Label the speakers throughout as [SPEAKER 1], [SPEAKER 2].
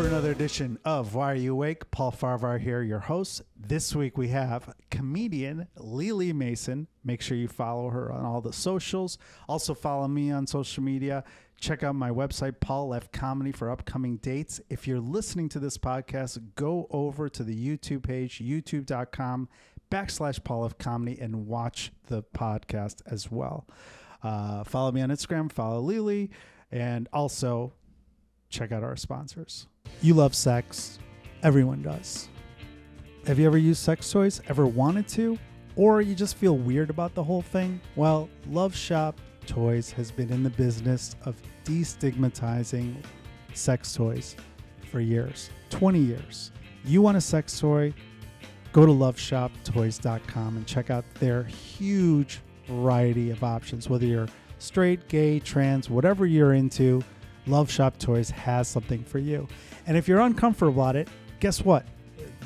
[SPEAKER 1] for another edition of Why Are You Awake? Paul Farahvar here, your host. This week we have comedian Lele Mason. Make sure you follow her on all the socials. Also follow me on social media. Check out my website, paulfcomedy, for upcoming dates. If you're listening to this podcast, go over to the YouTube page, youtube.com/paulfcomedy, and watch the podcast as well. Follow me on Instagram, follow Lele, and also check out our sponsors. You love sex. Everyone does. Have you ever used sex toys? Ever wanted to? Or you just feel weird about the whole thing? Well, Love Shop Toys has been in the business of destigmatizing sex toys for years. 20 years. You want a sex toy? Go to loveshoptoys.com and check out their huge variety of options. Whether you're straight, gay, trans, whatever you're into, Love Shop Toys has something for you. And if you're uncomfortable about it, guess what?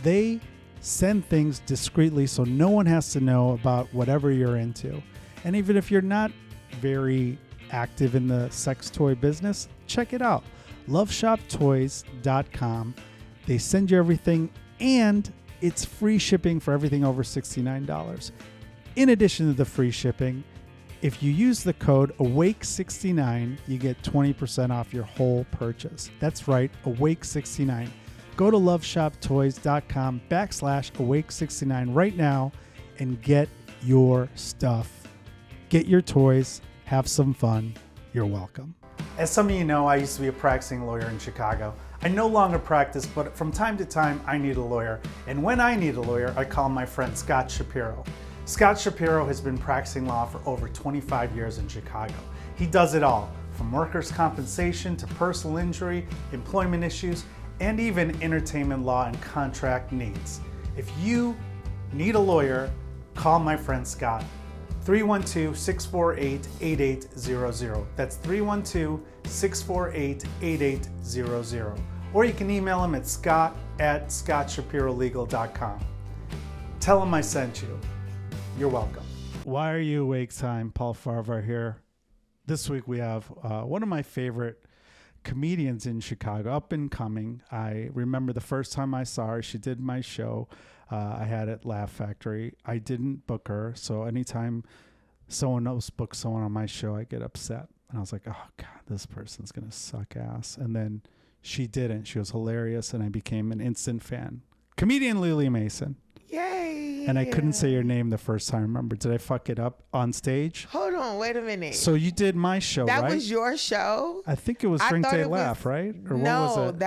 [SPEAKER 1] They send things discreetly so no one has to know about whatever you're into. And even if you're not very active in the sex toy business, check it out. loveshoptoys.com. They send you everything, and it's free shipping for everything over $69. In addition to the free shipping, if you use the code AWAKE69, you get 20% off your whole purchase. That's right, AWAKE69. Go to loveshoptoys.com/AWAKE69 right now and get your stuff. Get your toys, have some fun. You're welcome. As some of you know, I used to be a practicing lawyer in Chicago. I no longer practice, but from time to time, I need a lawyer. And when I need a lawyer, I call my friend Scott Shapiro. Scott Shapiro has been practicing law for over 25 years in Chicago. He does it all, from workers' compensation to personal injury, employment issues, and even entertainment law and contract needs. If you need a lawyer, call my friend Scott. 312-648-8800. That's 312-648-8800. Or you can email him at scott@scottshapirolegal.com. Tell him I sent you. You're welcome. Why Are You Awake time? Paul Farahvar here. This week we have one of my favorite comedians in Chicago, up and coming. I remember the first time I saw her, she did my show. I had at Laugh Factory. I didn't book her, so anytime someone else books someone on my show, I get upset. And I was like, oh God, this person's going to suck ass. And then she didn't. She was hilarious, and I became an instant fan. Comedian Lele Mason.
[SPEAKER 2] Yay.
[SPEAKER 1] And I couldn't say your name the first time. Remember, did I fuck it up on stage?
[SPEAKER 2] Hold on, wait a minute.
[SPEAKER 1] So you did my show, right?
[SPEAKER 2] That was your show?
[SPEAKER 1] I think it was Drink Day Laugh, right? Or
[SPEAKER 2] no,
[SPEAKER 1] what was it?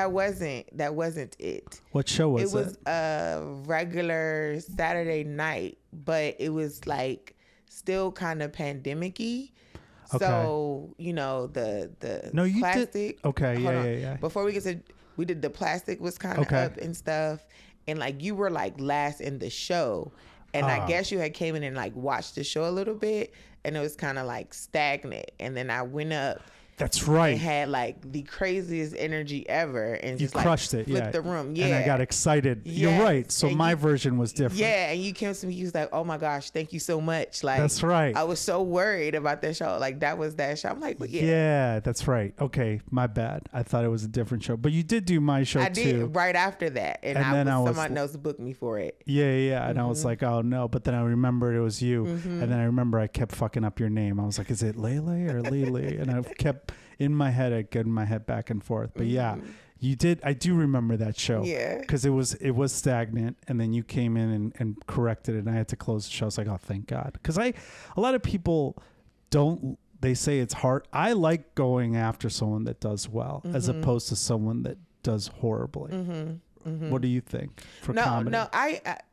[SPEAKER 2] that wasn't it.
[SPEAKER 1] What show was it?
[SPEAKER 2] It was a regular Saturday night, but it was like still kind of pandemic-y.
[SPEAKER 1] Okay.
[SPEAKER 2] So, you know, the
[SPEAKER 1] no, you
[SPEAKER 2] plastic.
[SPEAKER 1] Did. Okay, yeah.
[SPEAKER 2] Before we get to, we did the plastic was kind of up and stuff. And like you were like last in the show, and I guess you had came in and like watched the show a little bit, and it was kind of like stagnant. And then I went up.
[SPEAKER 1] That's right.
[SPEAKER 2] And had like the craziest energy ever, and
[SPEAKER 1] you
[SPEAKER 2] just
[SPEAKER 1] crushed
[SPEAKER 2] like
[SPEAKER 1] it.
[SPEAKER 2] flipped the room. Yeah,
[SPEAKER 1] and I got excited.
[SPEAKER 2] Yes.
[SPEAKER 1] You're right. So
[SPEAKER 2] and
[SPEAKER 1] my version was different.
[SPEAKER 2] Yeah, and you came to me. You was like, "Oh my gosh, thank you so much." Like
[SPEAKER 1] that's right.
[SPEAKER 2] I was so worried about that show. Like that was that show. I'm like, but yeah.
[SPEAKER 1] Yeah, that's right. Okay, my bad. I thought it was a different show, but you did do my show too.
[SPEAKER 2] I did right after that, and then someone else booked me for it.
[SPEAKER 1] Yeah, and I was like, oh no, but then I remembered it was you, and then I remember I kept fucking up your name. I was like, is it Lele or Lele? And I kept in my head, I get my head back and forth. But yeah, you did. I do remember that show.
[SPEAKER 2] Yeah.
[SPEAKER 1] Because it was stagnant, and then you came in and corrected it, and I had to close the show. I was like, oh, thank God. Because a lot of people don't. They say it's hard. I like going after someone that does well, as opposed to someone that does horribly. What do you think for comedy?
[SPEAKER 2] No,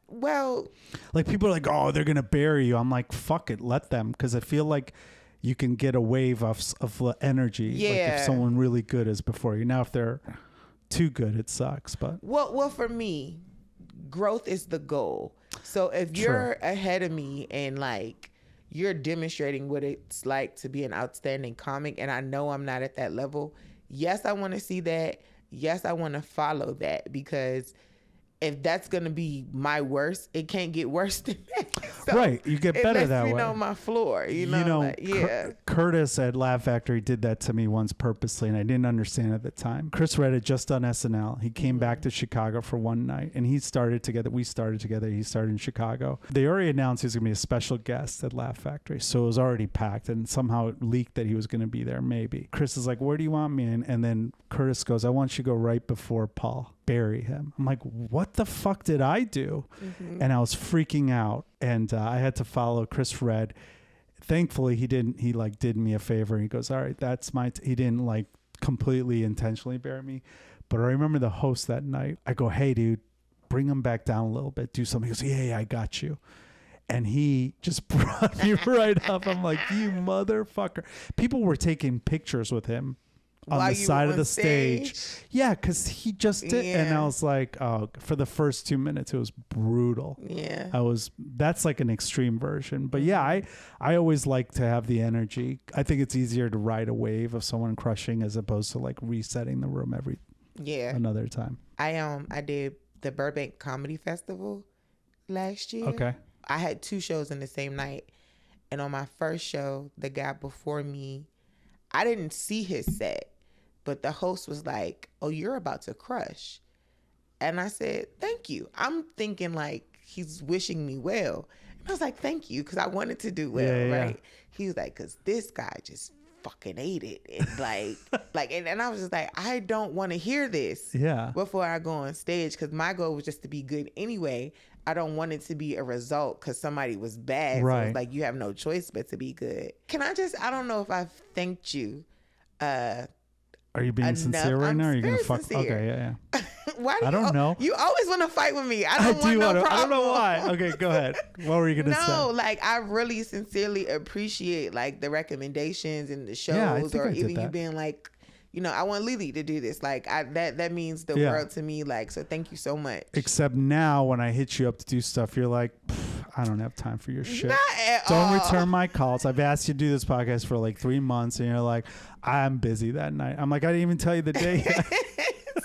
[SPEAKER 2] well,
[SPEAKER 1] like people are like, oh, they're gonna bury you. I'm like, fuck it, let them, because I feel like you can get a wave of energy.
[SPEAKER 2] Yeah.
[SPEAKER 1] Like if someone really good is before you. Now, if they're too good, it sucks. But
[SPEAKER 2] well, for me, growth is the goal. So if you're ahead of me and like you're demonstrating what it's like to be an outstanding comic, and I know I'm not at that level, yes, I want to see that. Yes, I want to follow that, because if that's gonna be my worst, it can't get worse than that. So
[SPEAKER 1] right, you get better that way.
[SPEAKER 2] It lets me know my floor. You know, like, yeah.
[SPEAKER 1] Curtis at Laugh Factory did that to me once purposely, and I didn't understand at the time. Chris Redd had just done SNL. He came back to Chicago for one night, and he started together. We started together. He started in Chicago. They already announced he was gonna be a special guest at Laugh Factory, so it was already packed, and somehow it leaked that he was gonna be there. Maybe Chris is like, "Where do you want me?" And then Curtis goes, "I want you to go right before Paul. Bury him." I'm like, what the fuck did I do? And I was freaking out, and I had to follow Chris Redd. Thankfully he didn't. He like did me a favor. He goes, all right, that's my he didn't like completely intentionally bury me, but I remember the host that night. I go, hey dude, bring him back down a little bit, do something. He goes, yeah, I got you. And he just brought me right up. I'm like, you motherfucker. People were taking pictures with him on the side of the stage. Yeah, because he just did. Yeah. And I was like, oh, for the first 2 minutes, it was brutal.
[SPEAKER 2] Yeah.
[SPEAKER 1] That's like an extreme version. But yeah, I always like to have the energy. I think it's easier to ride a wave of someone crushing as opposed to like resetting the room another time.
[SPEAKER 2] I did the Burbank Comedy Festival last year.
[SPEAKER 1] Okay.
[SPEAKER 2] I had 2 shows in the same night. And on my first show, the guy before me, I didn't see his set. But the host was like, oh, you're about to crush. And I said, thank you. I'm thinking like he's wishing me well. And I was like, thank you, because I wanted to do well, right? He was like, because this guy just fucking ate it. And and I was just like, I don't want to hear this before I go on stage, because my goal was just to be good anyway. I don't want it to be a result because somebody was bad. Right. So it's like, you have no choice but to be good. I don't know if I've thanked you.
[SPEAKER 1] Are you being sincere right now? Or are you going to fuck?
[SPEAKER 2] Sincere.
[SPEAKER 1] Okay, yeah.
[SPEAKER 2] Why do
[SPEAKER 1] I don't know.
[SPEAKER 2] You always want to fight with me. I don't want no problem.
[SPEAKER 1] I don't know why. Okay, go ahead. What were you going to say?
[SPEAKER 2] No, like I really sincerely appreciate like the recommendations and the shows, or even you being like, you know, I want Lele to do this. Like that means the world to me. Like, so thank you so much.
[SPEAKER 1] Except now when I hit you up to do stuff, you're like, I don't have time for your shit.
[SPEAKER 2] Not at all.
[SPEAKER 1] Don't return my calls. I've asked you to do this podcast for like 3 months, and you're like, I'm busy that night. I'm like, I didn't even tell you the day.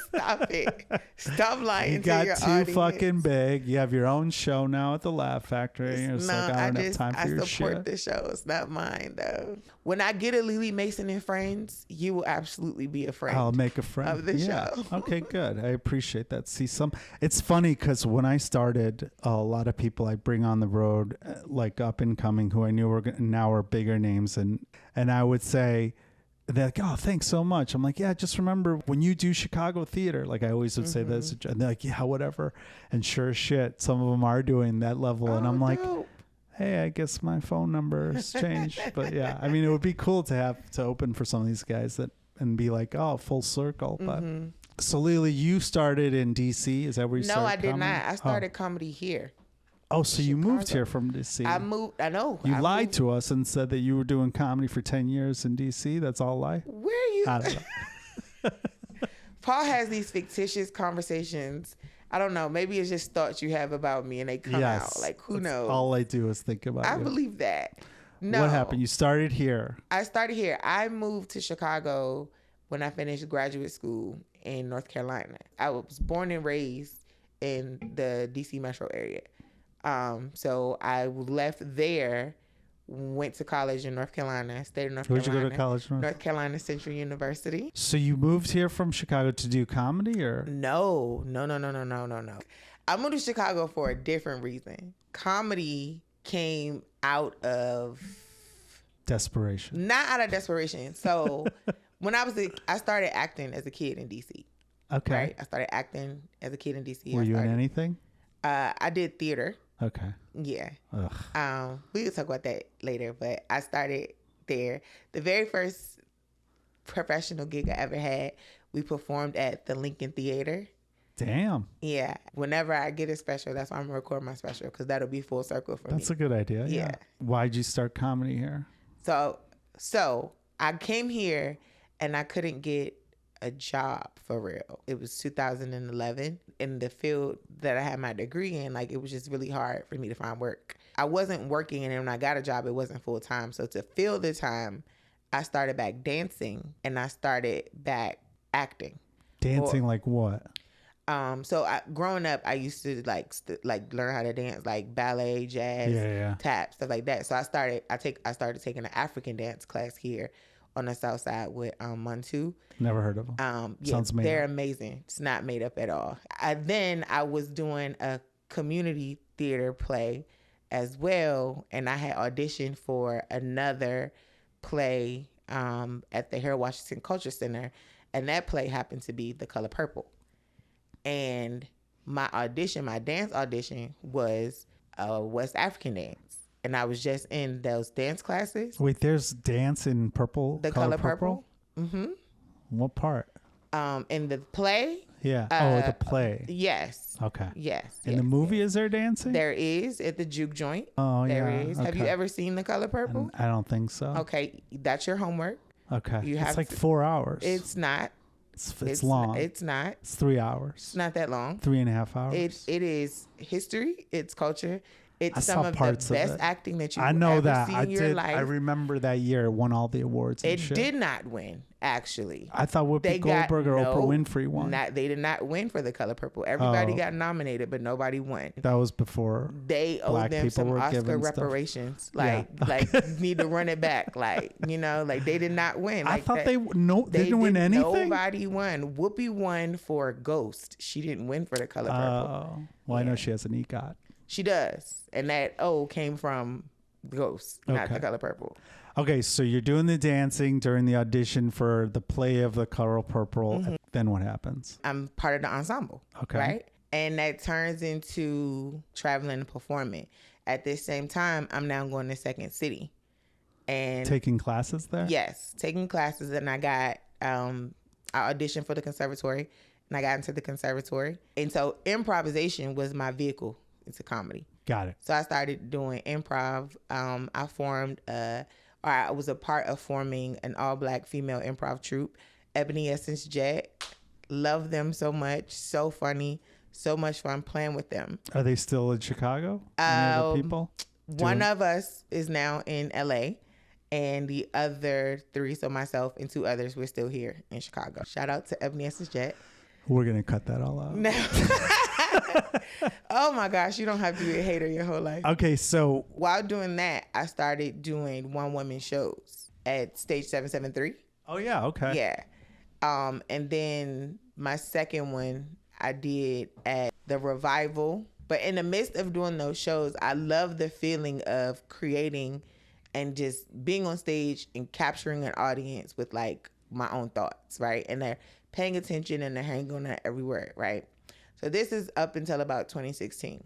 [SPEAKER 2] Stop it. Stop lying
[SPEAKER 1] you
[SPEAKER 2] to your
[SPEAKER 1] got
[SPEAKER 2] audience.
[SPEAKER 1] Too fucking big. You have your own show now at the Laugh Factory. It's like, I don't have time for your shit.
[SPEAKER 2] I support the show. It's not mine, though. When I get a Lele Mason and friends, you will absolutely be a friend.
[SPEAKER 1] I'll make a friend
[SPEAKER 2] of the show.
[SPEAKER 1] Okay, good. I appreciate that. It's funny because when I started, a lot of people I bring on the road, like up and coming, who I knew were now are bigger names, and I would say, they're like, oh, thanks so much. I'm like, yeah, just remember when you do Chicago theater, like I always would say this, and they're like, yeah, whatever. And sure as shit, some of them are doing that level. And I'm like, hey, I guess my phone number has changed. But yeah, I mean, it would be cool to have to open for some of these guys and be like, oh, full circle. But so Lele, you started in DC. Is that where you started?
[SPEAKER 2] No, I did not. I started comedy here.
[SPEAKER 1] Oh, so you moved here from D.C.
[SPEAKER 2] I moved. I know.
[SPEAKER 1] You lied to us and said that you were doing comedy for 10 years in D.C. That's all a lie?
[SPEAKER 2] Where are you?
[SPEAKER 1] I don't know.
[SPEAKER 2] Paul has these fictitious conversations. I don't know. Maybe it's just thoughts you have about me and they come out. Like, who knows?
[SPEAKER 1] All I do is think about
[SPEAKER 2] I believe that. No.
[SPEAKER 1] What happened? You started here.
[SPEAKER 2] I started here. I moved to Chicago when I finished graduate school in North Carolina. I was born and raised in the D.C. metro area. So I left there, went to college in North Carolina, stayed in North Carolina.
[SPEAKER 1] Where'd you go to college?
[SPEAKER 2] North Carolina Central University.
[SPEAKER 1] So you moved here from Chicago to do comedy, or?
[SPEAKER 2] No. I moved to Chicago for a different reason. Comedy came out of
[SPEAKER 1] desperation.
[SPEAKER 2] Not out of desperation. So when I started acting as a kid in DC.
[SPEAKER 1] Okay.
[SPEAKER 2] Right? I started acting as a kid in DC.
[SPEAKER 1] Were you in anything?
[SPEAKER 2] I did theater.
[SPEAKER 1] Okay.
[SPEAKER 2] Yeah.
[SPEAKER 1] Ugh.
[SPEAKER 2] We can talk about that later, but I started there. The very first professional gig I ever had, we performed at the Lincoln Theater.
[SPEAKER 1] Damn.
[SPEAKER 2] Yeah. Whenever I get a special, that's why I'm going to record my special, because that'll be full circle for me.
[SPEAKER 1] That's a good idea. Yeah. Why'd you start comedy here?
[SPEAKER 2] So I came here and I couldn't get a job for real. It was 2011 in the field that I had my degree in. Like, it was just really hard for me to find work. I wasn't working, and when I got a job, it wasn't full time. So to fill the time, I started back dancing and I started back acting.
[SPEAKER 1] Dancing like what?
[SPEAKER 2] So growing up, I used to like learn how to dance, like ballet, jazz, tap, stuff like that. So I started taking an African dance class here on the South Side with Mantu.
[SPEAKER 1] Never heard of them. Sounds made
[SPEAKER 2] they're
[SPEAKER 1] up.
[SPEAKER 2] amazing. It's not made up at all. Then I was doing a community theater play as well, and I had auditioned for another play at the Harold Washington Culture Center, and that play happened to be The Color Purple. And my dance audition was West African dance. And I was just in those dance classes.
[SPEAKER 1] Wait, there's dance in purple?
[SPEAKER 2] The Color Purple? Mm-hmm.
[SPEAKER 1] What part?
[SPEAKER 2] In the play?
[SPEAKER 1] Yeah. The play.
[SPEAKER 2] Yes.
[SPEAKER 1] Okay.
[SPEAKER 2] Yes.
[SPEAKER 1] In the movie, is there dancing?
[SPEAKER 2] There is at the juke joint.
[SPEAKER 1] Oh, yeah.
[SPEAKER 2] There is. Okay. Have you ever seen The Color Purple?
[SPEAKER 1] I don't think so.
[SPEAKER 2] Okay. That's your homework.
[SPEAKER 1] Okay. It's like 4 hours.
[SPEAKER 2] It's not.
[SPEAKER 1] It's long.
[SPEAKER 2] It's not.
[SPEAKER 1] It's 3 hours.
[SPEAKER 2] It's not that long.
[SPEAKER 1] 3.5 hours.
[SPEAKER 2] It is history. It's culture. It's
[SPEAKER 1] some of the best
[SPEAKER 2] acting that you've
[SPEAKER 1] ever
[SPEAKER 2] seen in your life.
[SPEAKER 1] I remember that year it won all the awards. And
[SPEAKER 2] it did not win, actually.
[SPEAKER 1] I thought Whoopi Goldberg or Oprah Winfrey won.
[SPEAKER 2] They did not win for The Color Purple. Everybody got nominated, but nobody won.
[SPEAKER 1] That was before
[SPEAKER 2] they owed them some Oscar reparations. Like need to run it back. Like they did not win.
[SPEAKER 1] I thought they didn't win anything.
[SPEAKER 2] Nobody won. Whoopi won for Ghost. She didn't win for The Color Purple.
[SPEAKER 1] Well, I know she has an EGOT.
[SPEAKER 2] She does. And that came from Ghost, not The Color Purple.
[SPEAKER 1] Okay, so you're doing the dancing during the audition for the play of The Color Purple. Mm-hmm. Then what happens? I'm
[SPEAKER 2] part of the ensemble.
[SPEAKER 1] Okay.
[SPEAKER 2] Right? And that turns into traveling and performing. At this same time, I'm now going to Second City. And
[SPEAKER 1] taking classes there?
[SPEAKER 2] Yes, taking classes. And I got, I auditioned for the conservatory. And I got into the conservatory. And so improvisation was my vehicle. It's a comedy.
[SPEAKER 1] Got it.
[SPEAKER 2] So I started doing improv. I was a part of forming an all-black female improv troupe, Ebony Essence Jet. Love them so much. So funny. So much fun playing with them.
[SPEAKER 1] Are they still in Chicago? Any other people?
[SPEAKER 2] One of us is now in LA. And the other 3, so myself and 2 others, we're still here in Chicago. Shout out to Ebony Essence Jet.
[SPEAKER 1] We're going to cut that all out.
[SPEAKER 2] No. Oh my gosh, you don't have to be a hater your whole life.
[SPEAKER 1] Okay, so
[SPEAKER 2] while doing that, I started doing one-woman shows at Stage 773.
[SPEAKER 1] Oh yeah, okay.
[SPEAKER 2] Yeah. And then my second one I did at the Revival. But in the midst of doing those shows, I love the feeling of creating and just being on stage and capturing an audience with like my own thoughts, right? And they're paying attention and they're hanging on that every word, right? So this is up until about 2016.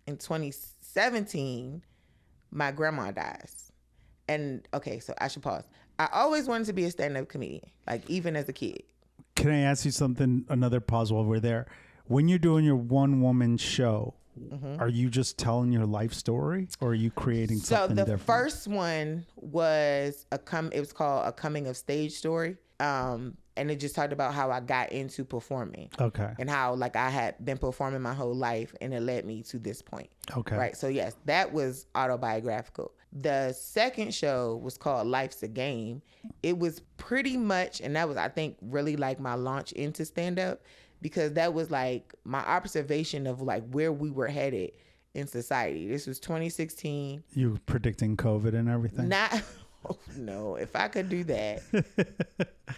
[SPEAKER 2] In 2017, my grandma dies. And okay, so I should pause. I always wanted to be a stand-up comedian, like even as a kid.
[SPEAKER 1] Can I ask you something? Another pause while we're there. When you're doing your one-woman show, are you just telling your life story, or are you creating something different?
[SPEAKER 2] So the first one was it was called A Coming of Stage Story. And it just talked about how I got into performing. Okay. And how like I had been performing my whole life and it led me to this point. Okay. Right. So yes, that was autobiographical. The second show was called Life's a Game. It was pretty much, and that was, I think, really like my launch into stand-up, because that was like my observation of like where we were headed in society. This was 2016.
[SPEAKER 1] You were predicting COVID and everything?
[SPEAKER 2] Not... Oh, no, if I could do that.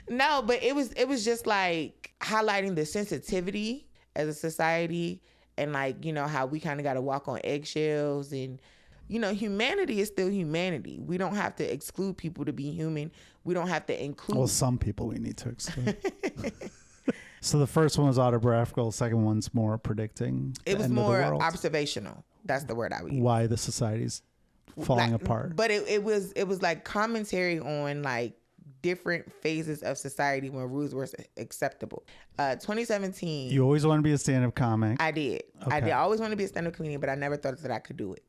[SPEAKER 2] No, but it was just like highlighting the sensitivity as a society, and like, how we kind of got to walk on eggshells, and humanity is still humanity. We don't have to exclude people to be human. We don't have to include.
[SPEAKER 1] Well, some people we need to exclude. So the first one was autobiographical. The second one's more predicting.
[SPEAKER 2] It was more observational. That's the word I would use.
[SPEAKER 1] Why the society's falling apart.
[SPEAKER 2] But it was like commentary on like different phases of society when rules were acceptable. 2017.
[SPEAKER 1] You always want to be a stand-up comic.
[SPEAKER 2] I did. Okay. I always want to be a stand-up comedian, but I never thought that I could do it.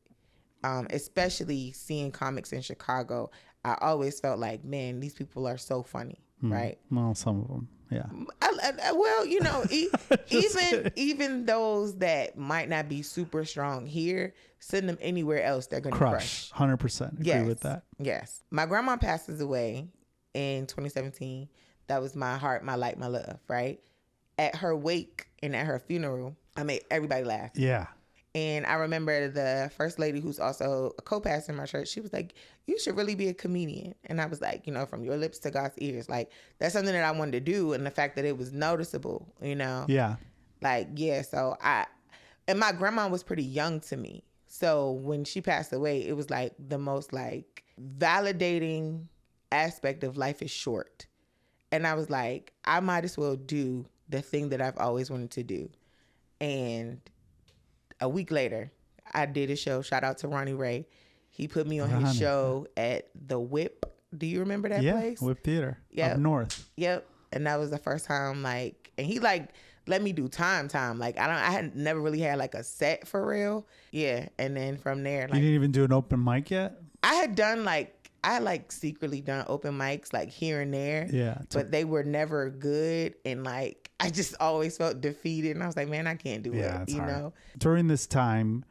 [SPEAKER 2] Especially seeing comics in Chicago, I always felt like, man, these people are so funny, right?
[SPEAKER 1] Well, some of them, yeah.
[SPEAKER 2] Well, even those that might not be super strong here, send them anywhere else, they're gonna crush.
[SPEAKER 1] 100% agree with that.
[SPEAKER 2] Yes. My grandma passes away in 2017. That was my heart, my light, my love, right? At her wake and at her funeral, I made everybody laugh.
[SPEAKER 1] Yeah.
[SPEAKER 2] And I remember the first lady, who's also a co-pastor in my church, she was like, you should really be a comedian. And I was like, from your lips to God's ears. Like, that's something that I wanted to do. And the fact that it was noticeable,
[SPEAKER 1] Yeah.
[SPEAKER 2] Like, yeah. So and my grandma was pretty young to me. So when she passed away, it was like the most like validating aspect of life is short. And I was like, I might as well do the thing that I've always wanted to do. And a week later, I did a show. Shout out to Ronnie Ray. He put me on his show at the Whip. Do you remember that place?
[SPEAKER 1] Yeah, Whip Theater.
[SPEAKER 2] Yep.
[SPEAKER 1] Up north.
[SPEAKER 2] Yep. And that was the first time, like, and he like let me do time. Like, I had never really had like a set for real. Yeah. And then from there, like,
[SPEAKER 1] you didn't even do an open mic yet?
[SPEAKER 2] I had secretly done open mics like here and there.
[SPEAKER 1] Yeah.
[SPEAKER 2] But they were never good. And like, I just always felt defeated. And I was like, man, I can't do it. You know?
[SPEAKER 1] During this time,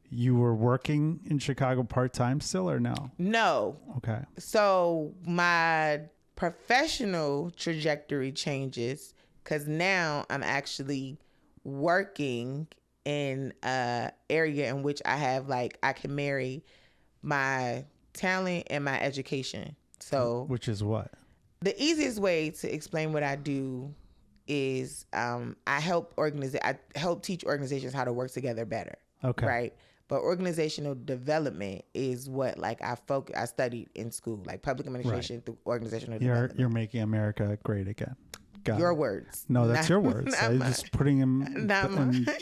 [SPEAKER 1] you were working in Chicago part-time still or no?
[SPEAKER 2] No.
[SPEAKER 1] Okay.
[SPEAKER 2] So my professional trajectory changes because now I'm actually working in a area in which I have like, I can marry my talent and my education. So
[SPEAKER 1] which is what?
[SPEAKER 2] The easiest way to explain what I do is I help teach organizations how to work together better.
[SPEAKER 1] Okay.
[SPEAKER 2] Right. But organizational development is what like I studied in school, like public administration through organizational development.
[SPEAKER 1] You're making America great again. Got
[SPEAKER 2] your
[SPEAKER 1] it.
[SPEAKER 2] words.
[SPEAKER 1] No, that's your words. I'm just putting them.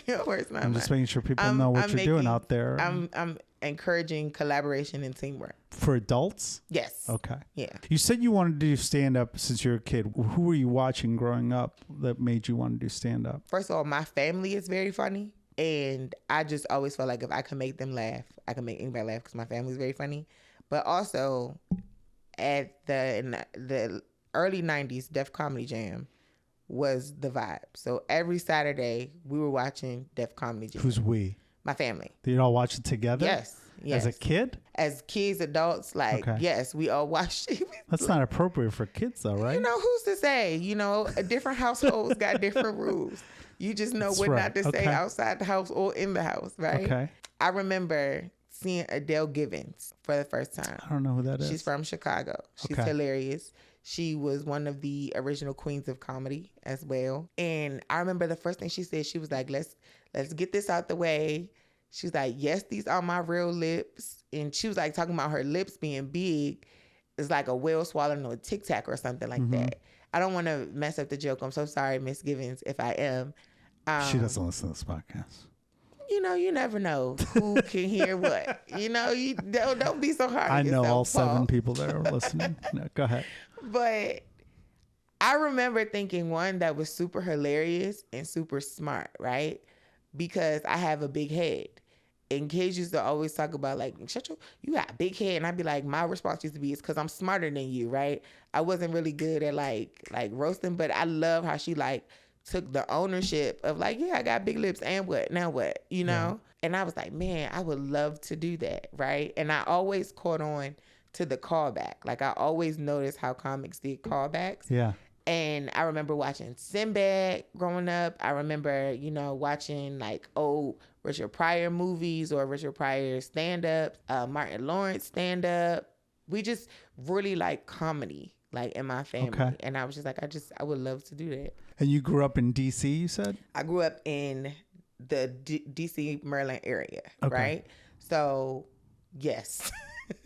[SPEAKER 2] Your words.
[SPEAKER 1] I'm just making sure people know what you're doing out there.
[SPEAKER 2] I'm encouraging collaboration and teamwork.
[SPEAKER 1] For adults?
[SPEAKER 2] Yes.
[SPEAKER 1] Okay.
[SPEAKER 2] Yeah. You
[SPEAKER 1] said you wanted to do stand-up since you were a kid. Who were you watching growing up that made you want to do stand-up?
[SPEAKER 2] First of all, my family is very funny. And I just always felt like if I could make them laugh, I could make anybody laugh because my family is very funny. But also, in the early 90s, Def Comedy Jam was the vibe. So every Saturday, we were watching Def Comedy Jam.
[SPEAKER 1] Who's we?
[SPEAKER 2] My family.
[SPEAKER 1] Did you all watch it together?
[SPEAKER 2] Yes.
[SPEAKER 1] As a kid?
[SPEAKER 2] As kids, adults, like, yes, we all watched it.
[SPEAKER 1] That's not appropriate for kids, though, right?
[SPEAKER 2] Who's to say? Different households got different rules. You just know what not to say outside the house or in the house, right?
[SPEAKER 1] Okay.
[SPEAKER 2] I remember seeing Adele Givens for the first time.
[SPEAKER 1] I don't know who that is.
[SPEAKER 2] She's from Chicago. She's hilarious. She was one of the original queens of comedy as well. And I remember the first thing she said, she was like, let's get this out the way. She was like, yes, these are my real lips. And she was like talking about her lips being big. It's like a whale swallowing a Tic Tac or something like that. I don't want to mess up the joke. I'm so sorry, Miss Givens, if I am.
[SPEAKER 1] She doesn't listen to this podcast.
[SPEAKER 2] You never know who can hear what. You don't be so hard on yourself,
[SPEAKER 1] I know all
[SPEAKER 2] Paul.
[SPEAKER 1] 7 people that are listening. No, go ahead.
[SPEAKER 2] But I remember thinking, one, that was super hilarious and super smart, right? Because I have a big head. And kids used to always talk about like, you got a big head. And I'd be like, my response used to be, it's because I'm smarter than you, right? I wasn't really good at like roasting, but I love how she like took the ownership of like, yeah, I got big lips and what? Now what? Yeah. And I was like, man, I would love to do that, right? And I always caught on to the callback. Like I always noticed how comics did callbacks.
[SPEAKER 1] Yeah.
[SPEAKER 2] And I remember watching Sinbad growing up. I remember, watching like old Richard Pryor movies or Richard Pryor stand-ups, Martin Lawrence stand-up. We just really like comedy, like in my family. Okay. And I was just like, I would love to do that.
[SPEAKER 1] And you grew up in D.C., you said?
[SPEAKER 2] I grew up in the D.C., Maryland area, right? So, yes.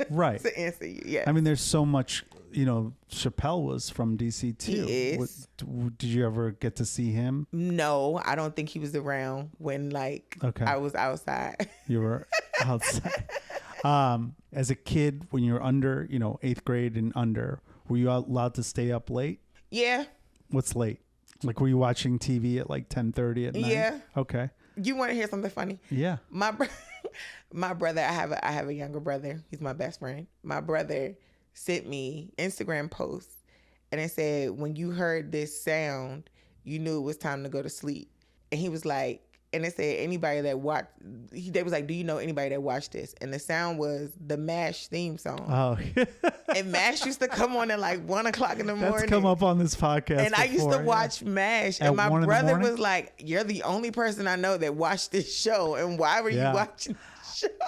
[SPEAKER 1] Right.
[SPEAKER 2] To answer you, yes.
[SPEAKER 1] I mean, there's so much, Chappelle was from D.C. too.
[SPEAKER 2] He is.
[SPEAKER 1] Did you ever get to see him?
[SPEAKER 2] No, I don't think he was around when I was outside.
[SPEAKER 1] You were outside. As a kid, when you were under, 8th grade and under, were you allowed to stay up late?
[SPEAKER 2] Yeah.
[SPEAKER 1] What's late? Like, were you watching TV at like 10:30 at night?
[SPEAKER 2] Yeah.
[SPEAKER 1] Okay.
[SPEAKER 2] You want to hear something funny?
[SPEAKER 1] Yeah.
[SPEAKER 2] My brother, I have a younger brother. He's my best friend. My brother sent me Instagram posts, and it said, when you heard this sound, you knew it was time to go to sleep. And he was like, and it said anybody that watched. They was like, "Do you know anybody that watched this?" And the sound was the MASH theme song.
[SPEAKER 1] Oh,
[SPEAKER 2] and MASH used to come on at like 1 o'clock in the morning.
[SPEAKER 1] That's come up on this podcast.
[SPEAKER 2] And
[SPEAKER 1] before,
[SPEAKER 2] I used to watch MASH, and my brother was like, "You're the only person I know that watched this show, and why were you watching?"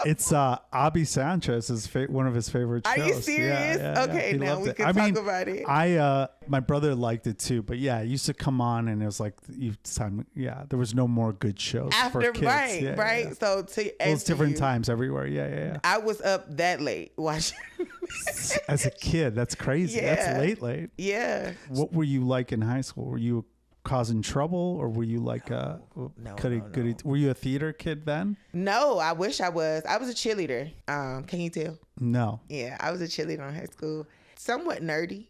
[SPEAKER 1] It's Abi Sanchez is one of his favorite shows.
[SPEAKER 2] Are you serious? Okay, now we can talk about it.
[SPEAKER 1] My brother liked it too, but yeah, it used to come on and it was like there was no more good shows
[SPEAKER 2] after
[SPEAKER 1] for kids.
[SPEAKER 2] Right. So
[SPEAKER 1] it's different times everywhere. Yeah.
[SPEAKER 2] I was up that late watching.
[SPEAKER 1] As a kid, that's crazy.
[SPEAKER 2] Yeah.
[SPEAKER 1] That's late.
[SPEAKER 2] Yeah.
[SPEAKER 1] What were you like in high school? Were you causing trouble, or were you like goody? Were you a theater kid then?
[SPEAKER 2] No, I wish I was. I was a cheerleader. Can you tell?
[SPEAKER 1] No.
[SPEAKER 2] Yeah, I was a cheerleader in high school. Somewhat nerdy.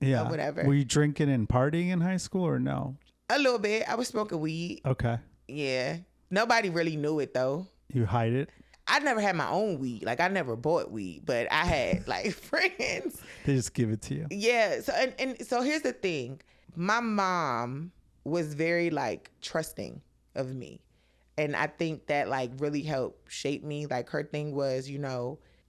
[SPEAKER 1] Yeah.
[SPEAKER 2] Or whatever.
[SPEAKER 1] Were you drinking and partying in high school or no?
[SPEAKER 2] A little bit. I was smoking weed.
[SPEAKER 1] Okay.
[SPEAKER 2] Yeah. Nobody really knew it though.
[SPEAKER 1] You hide it?
[SPEAKER 2] I never had my own weed. Like I never bought weed, but I had like friends.
[SPEAKER 1] They just give it to you.
[SPEAKER 2] Yeah. So and so here's the thing. My mom was very like trusting of me. And I think that like really helped shape me. Like her thing was,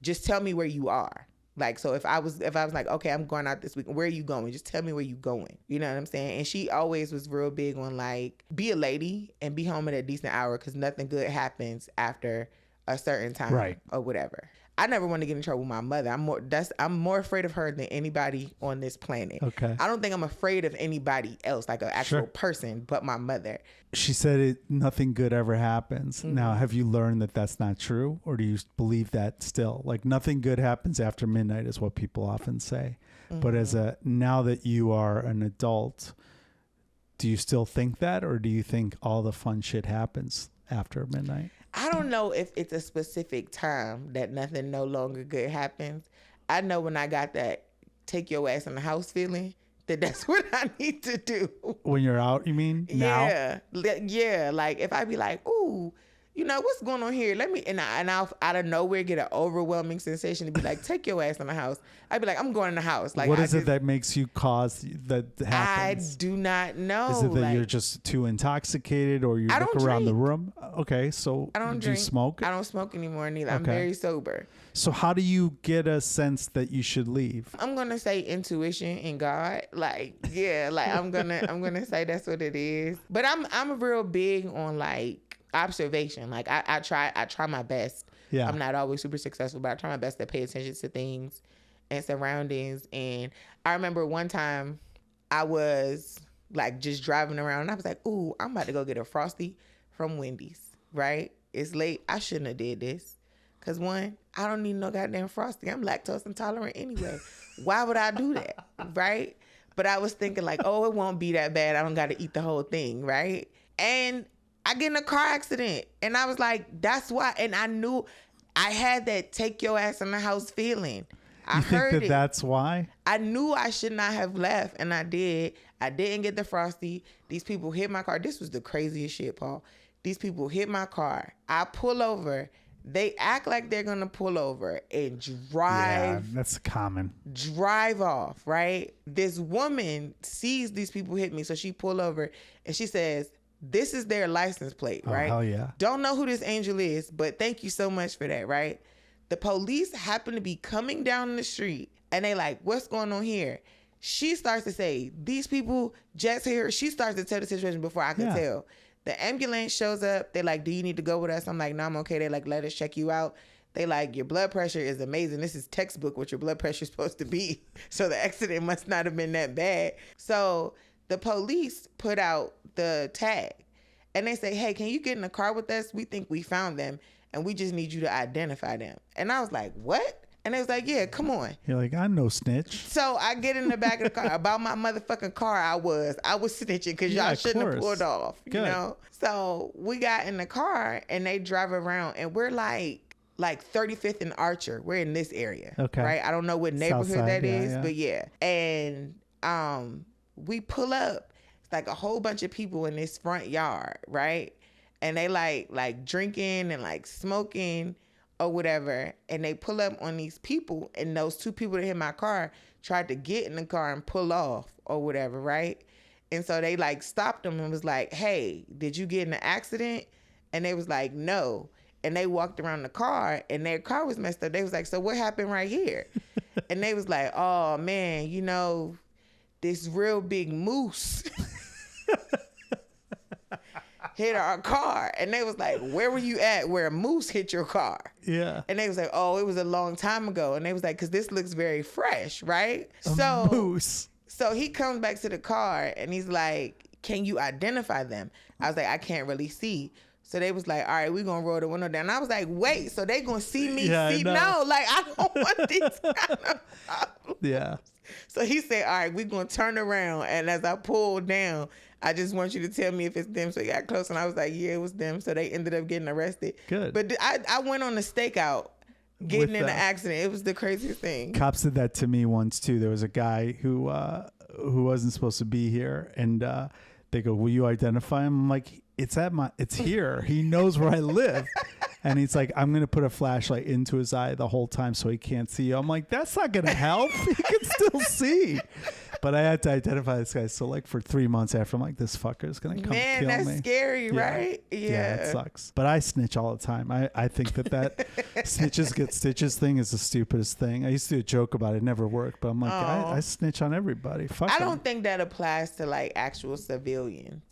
[SPEAKER 2] just tell me where you are. Like, so if I was like, okay, I'm going out this week, where are you going? Just tell me where you going. You know what I'm saying? And she always was real big on like, be a lady and be home at a decent hour because nothing good happens after a certain time,
[SPEAKER 1] right,
[SPEAKER 2] or whatever. I never want to get in trouble with my mother. I'm more afraid of her than anybody on this planet.
[SPEAKER 1] Okay.
[SPEAKER 2] I don't think I'm afraid of anybody else, like an actual person, but my mother.
[SPEAKER 1] She said nothing good ever happens. Mm-hmm. Now, have you learned that that's not true, or do you believe that still? Like nothing good happens after midnight is what people often say. Mm-hmm. But now that you are an adult, do you still think that, or do you think all the fun shit happens after midnight?
[SPEAKER 2] I don't know if it's a specific time that nothing no longer good happens. I know when I got that take your ass in the house feeling, that's what I need to do.
[SPEAKER 1] When you're out, you mean? Now?
[SPEAKER 2] Yeah. Like if I be like, ooh, what's going on here? Let me, and I'll out of nowhere get an overwhelming sensation to be like, take your ass in the house. I'd be like, I'm going in the house. Like,
[SPEAKER 1] what is it that makes you cause that happens?
[SPEAKER 2] I do not know.
[SPEAKER 1] Is it that you're just too intoxicated, or you look around the room? Okay, so
[SPEAKER 2] I don't drink.
[SPEAKER 1] You smoke?
[SPEAKER 2] I don't smoke anymore neither. Okay. I'm very sober.
[SPEAKER 1] So how do you get a sense that you should leave? I'm
[SPEAKER 2] gonna say intuition and God. Like, yeah, like I'm gonna say that's what it is. But I'm real big on like observation. Like I try my best. Yeah. I'm not always super successful, but I try my best to pay attention to things and surroundings. And I remember one time I was like just driving around and I was like, ooh, I'm about to go get a Frosty from Wendy's, right? It's late. I shouldn't have did this. Cause one, I don't need no goddamn Frosty. I'm lactose intolerant anyway. Why would I do that? Right? But I was thinking like, oh, it won't be that bad. I don't got to eat the whole thing. Right? And I get in a car accident and I was like, that's why. And I knew I had that take your ass in the house feeling. I heard
[SPEAKER 1] think that's why?
[SPEAKER 2] I knew I should not have left and I did. I didn't get the Frosty. These people hit my car. This was the craziest shit, Paul. These people hit my car. I pull over. They act like they're going to pull over and drive.
[SPEAKER 1] Yeah, that's common.
[SPEAKER 2] Drive off, right? This woman sees these people hit me. So she pull over and she says, this is their license plate, right?
[SPEAKER 1] Oh, hell yeah.
[SPEAKER 2] Don't know who this angel is, but thank you so much for that, right? The police happen to be coming down the street and they like, what's going on here? She starts to say, these people just here. She starts to tell the situation before I could tell. The ambulance shows up. They're like, do you need to go with us? I'm like, no, I'm okay. They like, let us check you out. They like, your blood pressure is amazing. This is textbook what your blood pressure is supposed to be. So the accident must not have been that bad. So the police put out the tag and they say, hey, can you get in the car with us? We think we found them and we just need you to identify them. And I was like, what? And they was like, yeah, come on.
[SPEAKER 1] You're like, I'm no snitch.
[SPEAKER 2] So I get in the back of the car. About my motherfucking car, I was snitching because y'all shouldn't have pulled off. Good. You know? So we got in the car and they drive around and we're like 35th and Archer. We're in this area. Okay. Right? I don't know what neighborhood that is, but yeah. And we pull up. It's like a whole bunch of people in this front yard, right? And they like drinking and like smoking or whatever, and they pull up on these people, and those two people that hit my car tried to get in the car and pull off or whatever, right? And so they like stopped them and was like, hey, did you get in an accident? And they was like, no. And they walked around the car and their car was messed up. They was like, so what happened right here? And they was like, oh man, you know, this real big moose hit our car. And they was like, where were you at where a moose hit your car?
[SPEAKER 1] Yeah.
[SPEAKER 2] And they was like, oh, it was a long time ago. And they was like, because this looks very fresh, right?
[SPEAKER 1] Moose.
[SPEAKER 2] So he comes back to the car and he's like, can you identify them? I was like, I can't really see. So they was like, all right, we're going to roll the window down. And I was like, wait, so they going to see me?
[SPEAKER 1] Yeah,
[SPEAKER 2] see? No, like, I don't want these kind of problems.
[SPEAKER 1] Yeah.
[SPEAKER 2] So he said, all right, we're going to turn around. And as I pulled down, I just want you to tell me if it's them. So he got close and I was like, yeah, it was them. So they ended up getting arrested.
[SPEAKER 1] Good.
[SPEAKER 2] But I went on a stakeout getting in an accident. It was the craziest thing.
[SPEAKER 1] Cops did that to me once too. There was a guy who wasn't supposed to be here. And they go, will you identify him? I'm like, it's here. He knows where I live. And he's like, I'm going to put a flashlight into his eye the whole time so he can't see you. I'm like, that's not going to help. He can still see. But I had to identify this guy. So like for 3 months after, I'm like, this fucker is going to come kill me.
[SPEAKER 2] Man, that's scary, right?
[SPEAKER 1] Yeah, it sucks. But I snitch all the time. I think that snitches get stitches thing is the stupidest thing. I used to do a joke about it. It never worked. But I'm like, I snitch on everybody. Fuck
[SPEAKER 2] I don't think that applies to like actual civilians.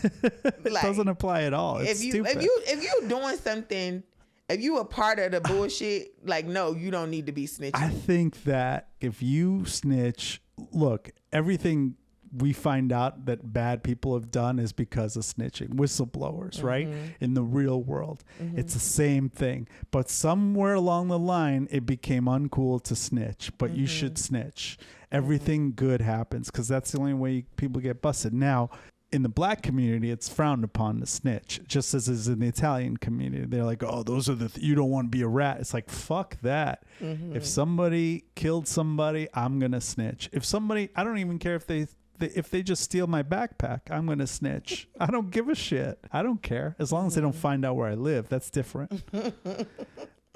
[SPEAKER 1] It
[SPEAKER 2] like,
[SPEAKER 1] doesn't apply at all. It's stupid.
[SPEAKER 2] If you doing something, if you a part of the bullshit, like no, you don't need to be snitching.
[SPEAKER 1] I think that if you snitch, look, everything we find out that bad people have done is because of snitching. Whistleblowers, right? In the real world, it's the same thing. But somewhere along the line, it became uncool to snitch. But you should snitch. Everything good happens because that's the only way people get busted. Now, in the black community, it's frowned upon to snitch, just as is in the Italian community. They're like, oh, those are you don't want to be a rat. It's like, fuck that. If somebody killed somebody, I'm going to snitch. If somebody, I don't even care if they just steal my backpack, I'm going to snitch. I don't give a shit. I don't care. As long as they don't find out where I live, that's different.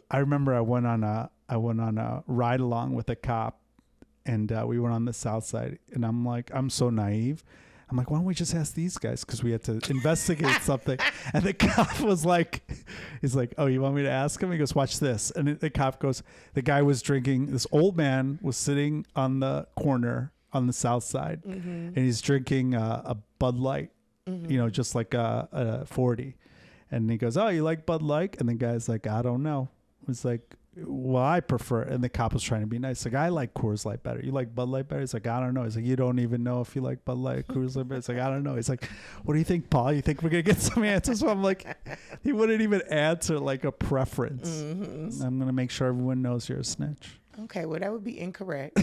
[SPEAKER 1] I remember I went on a ride along with a cop and we went on the south side and I'm like, I'm so naive. I'm like, why don't we just ask these guys? Because we had to investigate something. And the cop was like, he's like, oh, you want me to ask him? He goes, watch this. And the cop goes, the guy was drinking. This old man was sitting on the corner on the south side. And he's drinking a Bud Light, you know, just like a 40. And he goes, oh, you like Bud Light? And the guy's like, I don't know. It's like, well, I prefer, and the cop was trying to be nice. Like, I like Coors Light better. You like Bud Light better? He's like, I don't know. He's like, you don't even know if you like Bud Light or Coors Light better. It's like, I don't know. He's like, what do you think, Paul? You think we're going to get some answers? So I'm like, he wouldn't even answer like a preference. I'm going to make sure everyone knows you're a snitch.
[SPEAKER 2] Okay, well, that would be incorrect.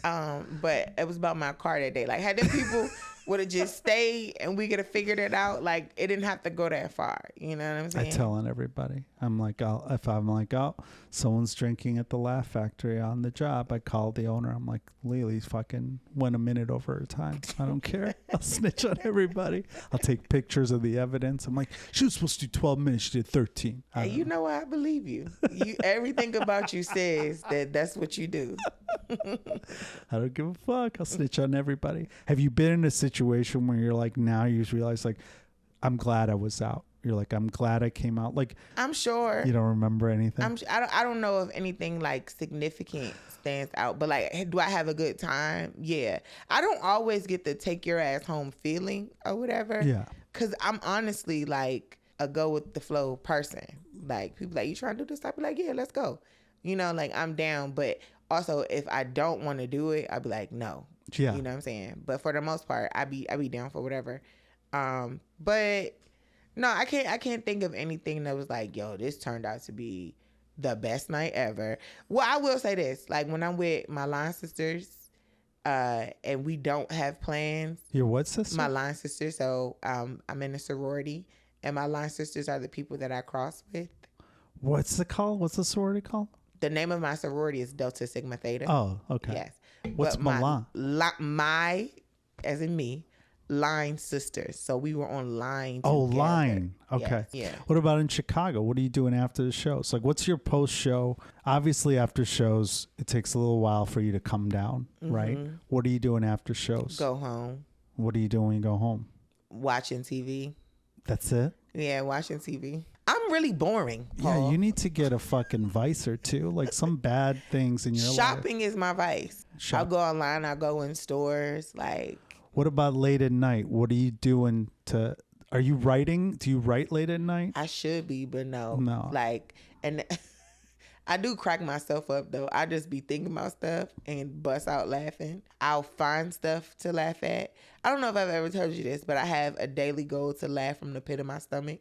[SPEAKER 2] But it was about my car that day. Like, had them people would have just stayed and we could have figured it out, like, it didn't have to go that far. You know what I'm saying?
[SPEAKER 1] I tell on everybody. I'm like, if I'm like, oh, someone's drinking at the Laugh Factory on the job, I call the owner. I'm like, Lele fucking went a minute over her time. I don't care. I'll snitch on everybody. I'll take pictures of the evidence. I'm like, she was supposed to do 12 minutes. She did 13.
[SPEAKER 2] Hey, you know what? I believe you. Everything about you says that's what you do.
[SPEAKER 1] I don't give a fuck. I'll snitch on everybody. Have you been in a situation where you're like, now you realize, like, I'm glad I was out? You're like, I'm glad I came out. Like,
[SPEAKER 2] I'm sure.
[SPEAKER 1] You don't remember anything?
[SPEAKER 2] I don't know if anything like significant stands out, but like, do I have a good time? Yeah. I don't always get the take your ass home feeling or whatever.
[SPEAKER 1] Yeah.
[SPEAKER 2] Cause I'm honestly like a go with the flow person. Like, people like, you trying to do this? I'd be like, yeah, let's go. You know, like, I'm down. But also, if I don't want to do it, I'd be like, no.
[SPEAKER 1] Yeah.
[SPEAKER 2] You know what I'm saying? But for the most part, I be down for whatever. But no, I can't think of anything that was like, yo, this turned out to be the best night ever. Well, I will say this, like, when I'm with my line sisters, and we don't have plans.
[SPEAKER 1] Your what sister?
[SPEAKER 2] My line sisters. So I'm in a sorority, and my line sisters are the people that I cross with.
[SPEAKER 1] What's it called? What's the sorority called?
[SPEAKER 2] The name of my sorority is Delta Sigma Theta.
[SPEAKER 1] Oh, okay.
[SPEAKER 2] Yes.
[SPEAKER 1] What's Milan?
[SPEAKER 2] My, as in me, line sisters. So we were on line together.
[SPEAKER 1] Oh, line. Okay.
[SPEAKER 2] Yeah.
[SPEAKER 1] What about in Chicago? What are you doing after the shows? Like, what's your post show? Obviously, after shows, it takes a little while for you to come down, right? What are you doing after shows?
[SPEAKER 2] Go home.
[SPEAKER 1] What are you doing when you go home?
[SPEAKER 2] Watching TV.
[SPEAKER 1] That's it?
[SPEAKER 2] Yeah, watching TV. I'm really boring, Paul.
[SPEAKER 1] Yeah, you need to get a fucking vice or two, like some bad things in your life.
[SPEAKER 2] Shopping is my vice. I'll go online. I'll go in stores. Like,
[SPEAKER 1] what about late at night? What are you doing to? Are you writing? Do you write late at night?
[SPEAKER 2] I should be, but no.
[SPEAKER 1] No.
[SPEAKER 2] Like, and I do crack myself up though. I just be thinking about stuff and bust out laughing. I'll find stuff to laugh at. I don't know if I've ever told you this, but I have a daily goal to laugh from the pit of my stomach.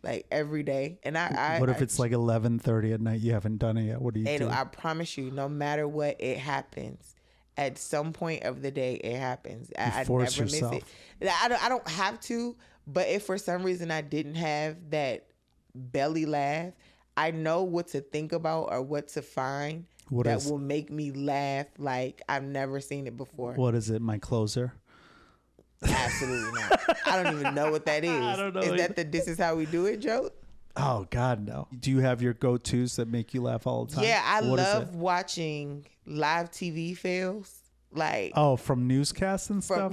[SPEAKER 2] Like every day. And
[SPEAKER 1] what if it's like 11:30 at night? You haven't done it yet. What do you do?
[SPEAKER 2] I promise you, no matter what, it happens. At some point of the day, it happens. I
[SPEAKER 1] force
[SPEAKER 2] never
[SPEAKER 1] yourself.
[SPEAKER 2] miss it. I don't have to, but if for some reason I didn't have that belly laugh, I know what to think about or what to find will make me laugh like I've never seen it before.
[SPEAKER 1] What is it? My closer?
[SPEAKER 2] Absolutely not. I don't even know what that is.
[SPEAKER 1] I don't know.
[SPEAKER 2] Is that the "this is how we do it" joke?
[SPEAKER 1] Oh God, no. Do you have your go-tos that make you laugh all the time?
[SPEAKER 2] Yeah, I love watching live TV fails. Like,
[SPEAKER 1] from newscasts and stuff?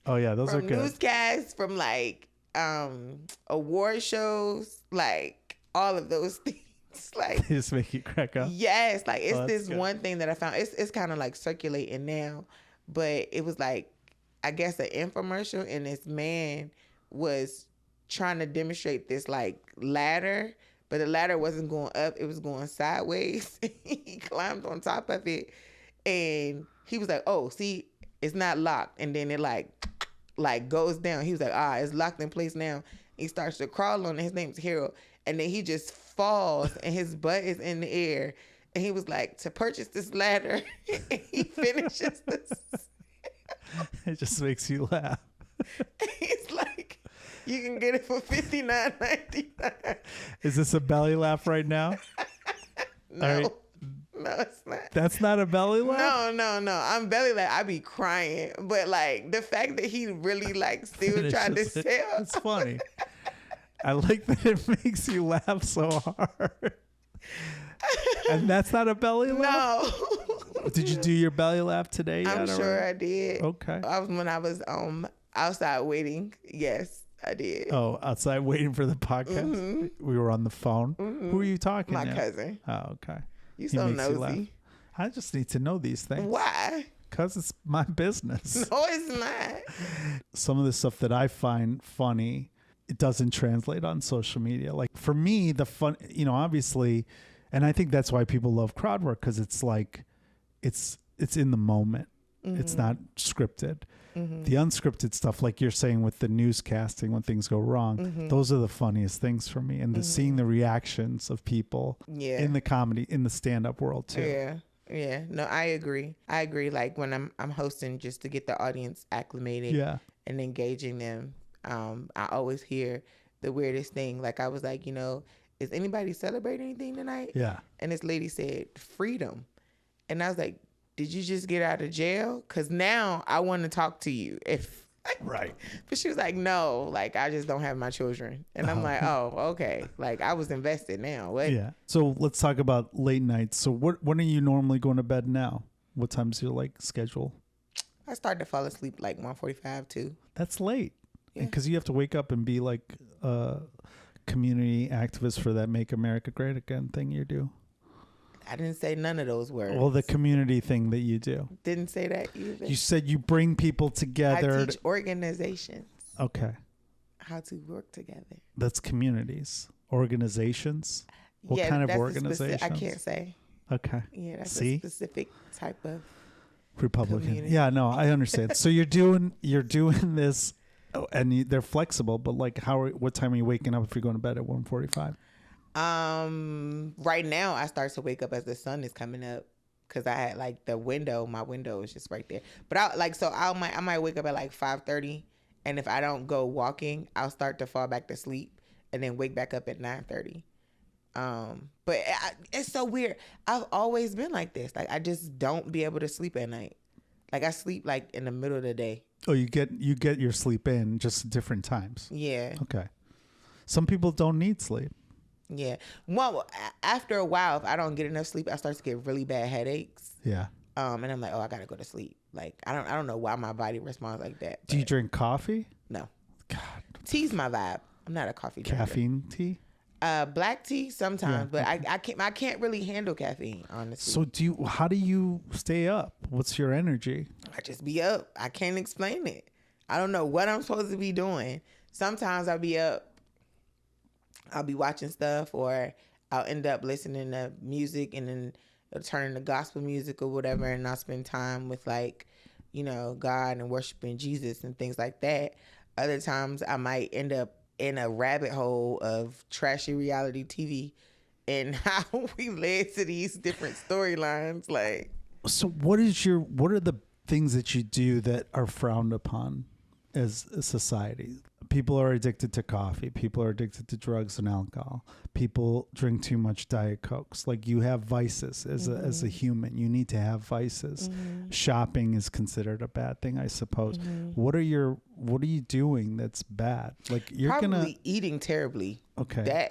[SPEAKER 1] Oh yeah, those are good.
[SPEAKER 2] From newscasts, from like award shows, like all of those things. Like,
[SPEAKER 1] they just make you crack up.
[SPEAKER 2] Yes, like it's this
[SPEAKER 1] good.
[SPEAKER 2] one thing that I found. It's kind of like circulating now, but it was like, I guess, an infomercial, and this man was trying to demonstrate this like ladder, but the ladder wasn't going up, it was going sideways. He climbed on top of it, and he was like, "Oh, see, it's not locked." And then it like goes down. He was like, "It's locked in place now." He starts to crawl on it. His name's Harold, and then he just falls, and his butt is in the air. And he was like, "To purchase this ladder," he finishes this.
[SPEAKER 1] It just makes you laugh.
[SPEAKER 2] He's like, "You can get it for $59.99.
[SPEAKER 1] Is this a belly laugh right now?
[SPEAKER 2] No, no, it's not.
[SPEAKER 1] That's not a belly laugh?
[SPEAKER 2] No. I'm belly laugh. I be crying. But like the fact that he really like still trying to sell.
[SPEAKER 1] It's funny. I like that it makes you laugh so hard. And that's not a belly laugh?
[SPEAKER 2] No.
[SPEAKER 1] Did you do your belly laugh today?
[SPEAKER 2] I'm sure I did.
[SPEAKER 1] Okay.
[SPEAKER 2] When I was outside waiting. Yes, I did.
[SPEAKER 1] Oh, outside waiting for the podcast? Mm-hmm. We were on the phone. Mm-hmm. Who were you talking to?
[SPEAKER 2] My cousin.
[SPEAKER 1] Oh, okay.
[SPEAKER 2] You so nosy.
[SPEAKER 1] I just need to know these things.
[SPEAKER 2] Why?
[SPEAKER 1] Because it's my business.
[SPEAKER 2] No, it's not.
[SPEAKER 1] Some of the stuff that I find funny, it doesn't translate on social media. Like for me, the fun, obviously, and I think that's why people love crowd work, because it's like, it's in the moment. Mm-hmm. It's not scripted. Mm-hmm. The unscripted stuff, like you're saying with the newscasting when things go wrong, mm-hmm. those are the funniest things for me. And seeing the reactions of people in the comedy, in the stand-up world too.
[SPEAKER 2] Yeah. No, I agree. Like when I'm hosting, just to get the audience acclimated and engaging them, I always hear the weirdest thing. Like I was like, is anybody celebrating anything tonight?
[SPEAKER 1] Yeah.
[SPEAKER 2] And this lady said, freedom. And I was like, did you just get out of jail? Because now I want to talk to you. Right. But she was like, no, like I just don't have my children. And I'm like, oh, okay. Like I was invested now. What?
[SPEAKER 1] Yeah. So let's talk about late nights. So when are you normally going to bed now? What time's your schedule?
[SPEAKER 2] I start to fall asleep like 1:45 too.
[SPEAKER 1] That's late. Because you have to wake up and be like a community activist for that Make America Great Again thing you do.
[SPEAKER 2] I didn't say none of those words.
[SPEAKER 1] Well, the community thing that you do.
[SPEAKER 2] Didn't say that either.
[SPEAKER 1] You said you bring people together.
[SPEAKER 2] I teach organizations.
[SPEAKER 1] Okay.
[SPEAKER 2] How to work together.
[SPEAKER 1] That's communities. Organizations? What kind of organizations?
[SPEAKER 2] I can't say.
[SPEAKER 1] Okay.
[SPEAKER 2] Yeah, that's a specific type of
[SPEAKER 1] Republican.
[SPEAKER 2] Community.
[SPEAKER 1] Yeah, no, I understand. So you're doing this, and they're flexible, but like what time are you waking up if you're going to bed at 1:45?
[SPEAKER 2] Right now I start to wake up as the sun is coming up, because I had like my window is just right there. But I might wake up at like 5:30, and if I don't go walking, I'll start to fall back to sleep and then wake back up at 9:30. But it's so weird. I've always been like this. Like I just don't be able to sleep at night. Like I sleep like in the middle of the day.
[SPEAKER 1] Oh, you get your sleep in just different times.
[SPEAKER 2] Yeah.
[SPEAKER 1] Okay. Some people don't need sleep.
[SPEAKER 2] Yeah. Well, after a while, if I don't get enough sleep, I start to get really bad headaches.
[SPEAKER 1] Yeah.
[SPEAKER 2] And I'm like, oh, I gotta go to sleep. Like I don't know why my body responds like that.
[SPEAKER 1] Do you drink coffee?
[SPEAKER 2] No.
[SPEAKER 1] God.
[SPEAKER 2] Tea's my vibe. I'm not a coffee drinker.
[SPEAKER 1] Caffeine tea?
[SPEAKER 2] Black tea sometimes, but I can't really handle caffeine, honestly.
[SPEAKER 1] So how do you stay up? What's your energy?
[SPEAKER 2] I just be up. I can't explain it. I don't know what I'm supposed to be doing. Sometimes I'll be up, I'll be watching stuff, or I'll end up listening to music and then it'll turn into gospel music or whatever, and I'll spend time with like, God and worshiping Jesus and things like that. Other times I might end up in a rabbit hole of trashy reality TV and how we led to these different storylines. Like,
[SPEAKER 1] so what are the things that you do that are frowned upon as a society? People are addicted to coffee. People are addicted to drugs and alcohol. People drink too much Diet Cokes. Like, you have vices as a human. You need to have vices. Shopping is considered a bad thing, I suppose. What are you doing that's bad? Like, you're
[SPEAKER 2] probably eating terribly.
[SPEAKER 1] Okay.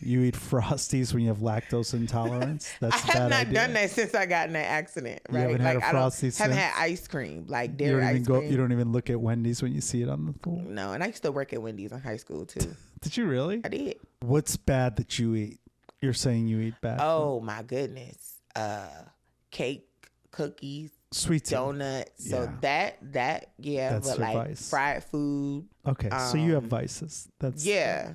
[SPEAKER 1] You eat Frosties when you have lactose intolerance? That's a bad idea. I have not done
[SPEAKER 2] that since I got in that accident. Right?
[SPEAKER 1] You haven't had a Frosty since?
[SPEAKER 2] Haven't had ice cream, like dairy ice cream.
[SPEAKER 1] You don't even look at Wendy's when you see it on the floor?
[SPEAKER 2] No, and I used to work at Wendy's in high school too.
[SPEAKER 1] Did you really?
[SPEAKER 2] I did.
[SPEAKER 1] What's bad that you eat? You're saying you eat bad
[SPEAKER 2] food. My goodness. Cake, cookies,
[SPEAKER 1] sweet
[SPEAKER 2] donuts. Yeah. So that
[SPEAKER 1] that's
[SPEAKER 2] but like
[SPEAKER 1] vice.
[SPEAKER 2] Fried food.
[SPEAKER 1] Okay, so you have vices. That's
[SPEAKER 2] yeah.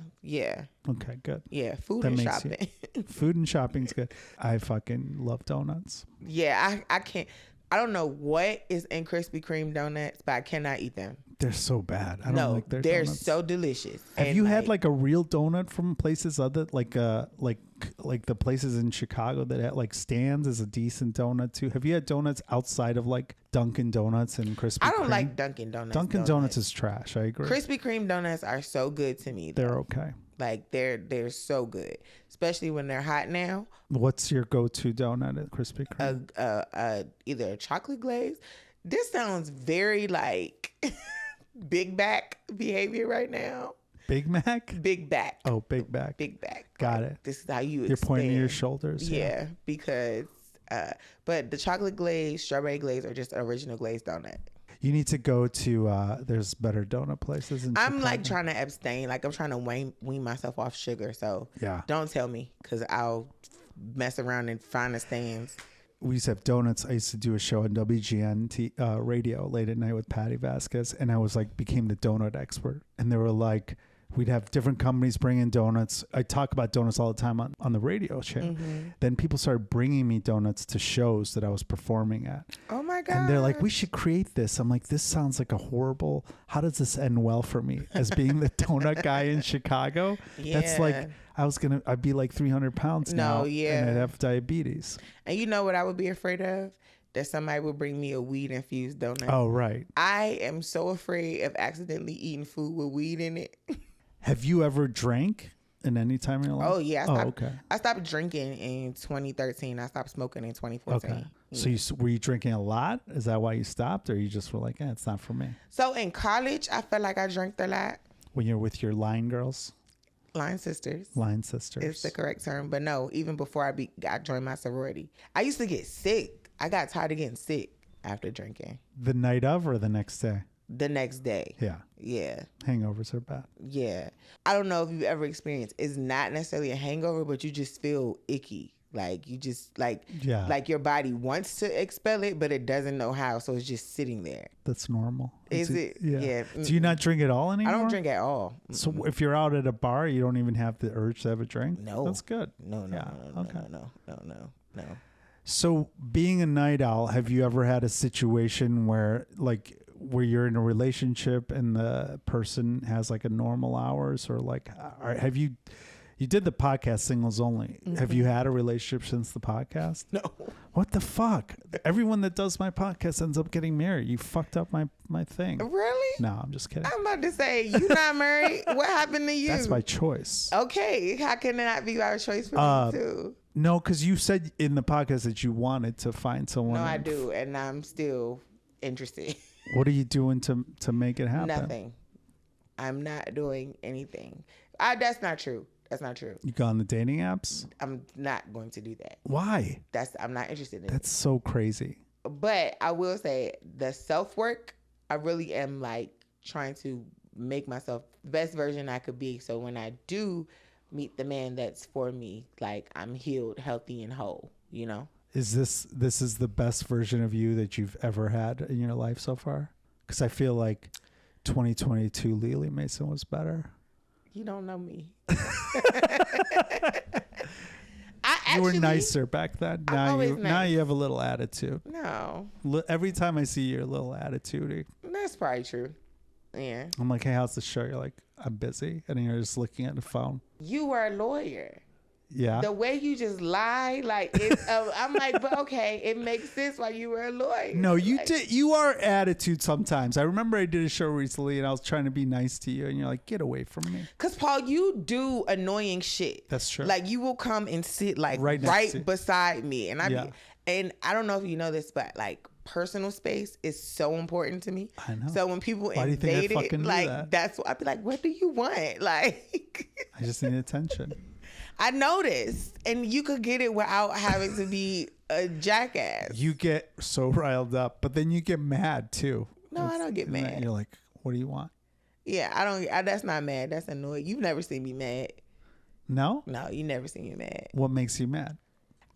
[SPEAKER 1] Okay, good.
[SPEAKER 2] Yeah, food and shopping.
[SPEAKER 1] Food and shopping's good. I fucking love donuts.
[SPEAKER 2] Yeah, I can't. I don't know what is in Krispy Kreme donuts, but I cannot eat them.
[SPEAKER 1] They're so bad. I don't like their donuts.
[SPEAKER 2] They're so delicious.
[SPEAKER 1] Have you had like a real donut from places other like the places in Chicago that had like Stan's is a decent donut too? Have you had donuts outside of like Dunkin' Donuts and Krispy Kreme?
[SPEAKER 2] I don't like Dunkin' Donuts.
[SPEAKER 1] Dunkin' Donuts is trash. I agree.
[SPEAKER 2] Krispy Kreme donuts are so good to me, though.
[SPEAKER 1] They're okay.
[SPEAKER 2] Like they're so good, especially when they're hot now.
[SPEAKER 1] What's your go-to donut at Krispy Kreme?
[SPEAKER 2] Either a chocolate glaze. This sounds very like Big Back behavior right now.
[SPEAKER 1] Big Mac?
[SPEAKER 2] Big Back.
[SPEAKER 1] Oh, Big Back.
[SPEAKER 2] Big Back.
[SPEAKER 1] Got it.
[SPEAKER 2] This is how you
[SPEAKER 1] You're pointing to your shoulders.
[SPEAKER 2] Yeah, because but the chocolate glaze, strawberry glaze, or just original glazed donut.
[SPEAKER 1] You need to go to there's better donut places in Chicago.
[SPEAKER 2] I'm like trying to abstain. Like I'm trying to wean myself off sugar. So
[SPEAKER 1] yeah,
[SPEAKER 2] don't tell me because I'll mess around and find the stands.
[SPEAKER 1] We used to have donuts. I used to do a show on WGN radio late at night with Patty Vasquez, and I was like became the donut expert. And they were like, we'd have different companies bring in donuts. I talk about donuts all the time on the radio show. Then people started bringing me donuts to shows that I was performing at.
[SPEAKER 2] Oh my God.
[SPEAKER 1] And they're like, we should create this. I'm like, this sounds like a horrible, how does this end well for me as being the donut guy in Chicago?
[SPEAKER 2] Yeah.
[SPEAKER 1] That's like, I'd be like 300 pounds now. And I'd have diabetes.
[SPEAKER 2] And you know what I would be afraid of? That somebody would bring me a weed infused donut.
[SPEAKER 1] Oh, right.
[SPEAKER 2] I am so afraid of accidentally eating food with weed in it.
[SPEAKER 1] Have you ever drank in any time in your life?
[SPEAKER 2] Oh, yeah.
[SPEAKER 1] Okay.
[SPEAKER 2] I stopped drinking in 2013. I stopped smoking in 2014.
[SPEAKER 1] Okay.
[SPEAKER 2] Yeah.
[SPEAKER 1] So were you drinking a lot? Is that why you stopped? Or you just were like, it's not for me?
[SPEAKER 2] So in college, I felt like I drank a lot.
[SPEAKER 1] When you're with your line girls?
[SPEAKER 2] Line sisters.
[SPEAKER 1] Line sisters.
[SPEAKER 2] It's the correct term. But no, even before I joined my sorority, I used to get sick. I got tired of getting sick after drinking.
[SPEAKER 1] The night of or the next day?
[SPEAKER 2] The next day.
[SPEAKER 1] Yeah.
[SPEAKER 2] Yeah.
[SPEAKER 1] Hangovers are bad.
[SPEAKER 2] Yeah. I don't know if you've ever experienced, it's not necessarily a hangover, but you just feel icky. Like you just like your body wants to expel it, but it doesn't know how. So it's just sitting there.
[SPEAKER 1] That's normal.
[SPEAKER 2] Is it? Yeah.
[SPEAKER 1] Do you not drink at all anymore?
[SPEAKER 2] I don't drink at all.
[SPEAKER 1] So if you're out at a bar, you don't even have the urge to have a drink?
[SPEAKER 2] No.
[SPEAKER 1] That's good.
[SPEAKER 2] No.
[SPEAKER 1] So being a night owl, have you ever had a situation where you're in a relationship and the person has like a normal hours or like, have you did the podcast Singles Only. Have you had a relationship since the podcast?
[SPEAKER 2] No.
[SPEAKER 1] What the fuck? Everyone that does my podcast ends up getting married. You fucked up my thing.
[SPEAKER 2] Really?
[SPEAKER 1] No, I'm just kidding.
[SPEAKER 2] I'm about to say, you not married? What happened to you?
[SPEAKER 1] That's my choice.
[SPEAKER 2] Okay. How can it not be our choice for me too?
[SPEAKER 1] No, because you said in the podcast that you wanted to find someone.
[SPEAKER 2] No, I do. And I'm still interested.
[SPEAKER 1] What are you doing to make it happen?
[SPEAKER 2] Nothing. I'm not doing anything. That's not true. That's not true.
[SPEAKER 1] You go on the dating apps?
[SPEAKER 2] I'm not going to do that.
[SPEAKER 1] Why?
[SPEAKER 2] I'm not interested in
[SPEAKER 1] That's so crazy.
[SPEAKER 2] But I will say the self-work, I really am like trying to make myself the best version I could be. So when I do meet the man that's for me, like I'm healed, healthy, and whole, you know?
[SPEAKER 1] Is this is the best version of you that you've ever had in your life so far? Because I feel like 2022 Lele Mason was better.
[SPEAKER 2] You don't know me.
[SPEAKER 1] You were nicer back then. Now you have a little attitude.
[SPEAKER 2] No.
[SPEAKER 1] Every time I see you, you're a little attitude.
[SPEAKER 2] That's probably true. Yeah.
[SPEAKER 1] I'm like, hey, how's the show? You're like, I'm busy. And then you're just looking at the phone.
[SPEAKER 2] You were a lawyer.
[SPEAKER 1] Yeah.
[SPEAKER 2] The way you just lie, like, I'm like, but okay, it makes sense why you were a lawyer.
[SPEAKER 1] No, you
[SPEAKER 2] like,
[SPEAKER 1] did. You are attitude sometimes. I remember I did a show recently and I was trying to be nice to you and you're like, get away from me.
[SPEAKER 2] Because, Paul, you do annoying shit.
[SPEAKER 1] That's true.
[SPEAKER 2] Like, you will come and sit, like, right beside me. And and I don't know if you know this, but, like, personal space is so important to me.
[SPEAKER 1] I know.
[SPEAKER 2] So when people
[SPEAKER 1] invade
[SPEAKER 2] it, like, that's what I'd be like, what do you want? Like,
[SPEAKER 1] I just need attention.
[SPEAKER 2] I noticed, and you could get it without having to be a jackass.
[SPEAKER 1] You get so riled up, but then you get mad too.
[SPEAKER 2] No, I don't get mad.
[SPEAKER 1] You're like, what do you want?
[SPEAKER 2] Yeah, I don't. That's not mad. That's annoyed. You've never seen me mad.
[SPEAKER 1] No?
[SPEAKER 2] No, you never seen me mad.
[SPEAKER 1] What makes you mad?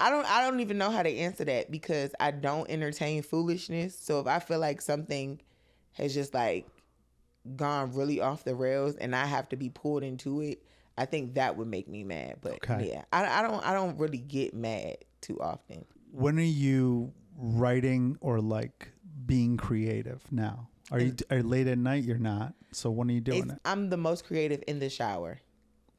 [SPEAKER 2] I don't even know how to answer that because I don't entertain foolishness. So if I feel like something has just like gone really off the rails and I have to be pulled into it, I think that would make me mad. But yeah, I don't really get mad too often.
[SPEAKER 1] When are you writing or like being creative now? Are you late at night? You're not. So when are you doing it?
[SPEAKER 2] I'm the most creative in the shower.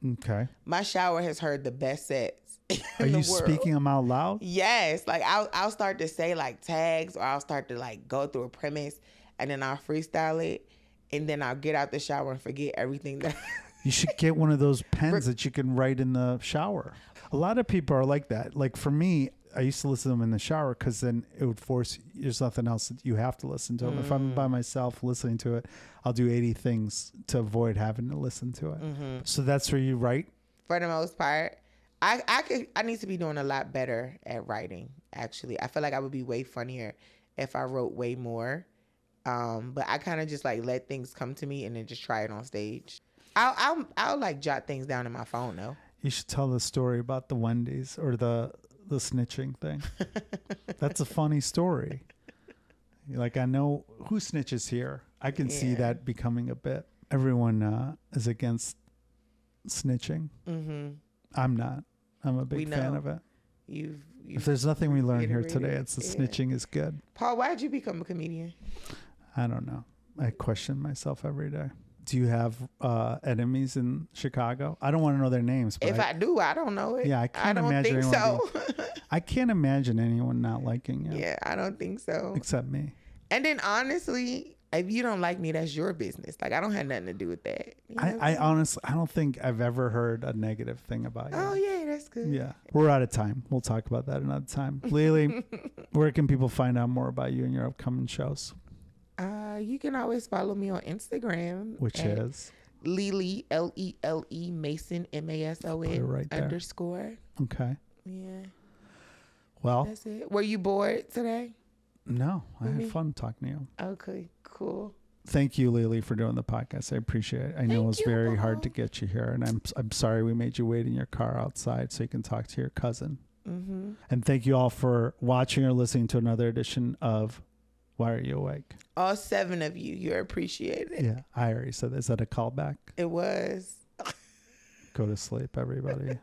[SPEAKER 1] Okay.
[SPEAKER 2] My shower has heard the best sets in
[SPEAKER 1] Are
[SPEAKER 2] the
[SPEAKER 1] you
[SPEAKER 2] world.
[SPEAKER 1] speaking them out loud?
[SPEAKER 2] Yes. Like I'll start to say like tags, or I'll start to like go through a premise and then I'll freestyle it. And then I'll get out the shower and forget everything that...
[SPEAKER 1] You should get one of those pens that you can write in the shower. A lot of people are like that. Like for me, I used to listen to them in the shower because then it would force, there's nothing else that you have to listen to them. If I'm by myself listening to it, I'll do 80 things to avoid having to listen to it. Mm-hmm. So that's where you write?
[SPEAKER 2] For the most part. I need to be doing a lot better at writing, actually. I feel like I would be way funnier if I wrote way more. But I kind of just like let things come to me and then just try it on stage. I'll like jot things down in my phone though. You
[SPEAKER 1] should tell the story about the Wendy's or the snitching thing. That's a funny story. Like, I know who snitches here. I can see that becoming a bit. Everyone is against snitching. Mm-hmm. I'm not. I'm a big fan of it. If there's nothing we learned here today, it's the snitching is good.
[SPEAKER 2] Paul, why did you become a comedian?
[SPEAKER 1] I don't know. I question myself every day. Do you have enemies in Chicago? I don't want to know their names. But
[SPEAKER 2] if I do, I don't know it.
[SPEAKER 1] Yeah, I can't imagine anyone. So. I can't imagine anyone not liking you.
[SPEAKER 2] Yeah, I don't think so.
[SPEAKER 1] Except me.
[SPEAKER 2] And then honestly, if you don't like me, that's your business. Like, I don't have nothing to do with that. You know
[SPEAKER 1] I honestly, I don't think I've ever heard a negative thing about you.
[SPEAKER 2] Oh, yeah, that's good.
[SPEAKER 1] Yeah. We're out of time. We'll talk about that another time. Lele, where can people find out more about you and your upcoming shows?
[SPEAKER 2] You can always follow me on Instagram.
[SPEAKER 1] Which is?
[SPEAKER 2] Lele, Lele Mason, MASON
[SPEAKER 1] right
[SPEAKER 2] _
[SPEAKER 1] Okay.
[SPEAKER 2] Yeah.
[SPEAKER 1] Well.
[SPEAKER 2] That's it. Were you bored today?
[SPEAKER 1] No, I had fun talking to you.
[SPEAKER 2] Okay, cool.
[SPEAKER 1] Thank you, Lele, for doing the podcast. I appreciate it. I know it was very hard to get you here, and I'm sorry we made you wait in your car outside so you can talk to your cousin. Mm-hmm. And thank you all for watching or listening to another edition of Why Are You Awake?
[SPEAKER 2] All 7 of you, you're appreciated.
[SPEAKER 1] Yeah, I already said that. Is that a callback?
[SPEAKER 2] It was.
[SPEAKER 1] Go to sleep, everybody.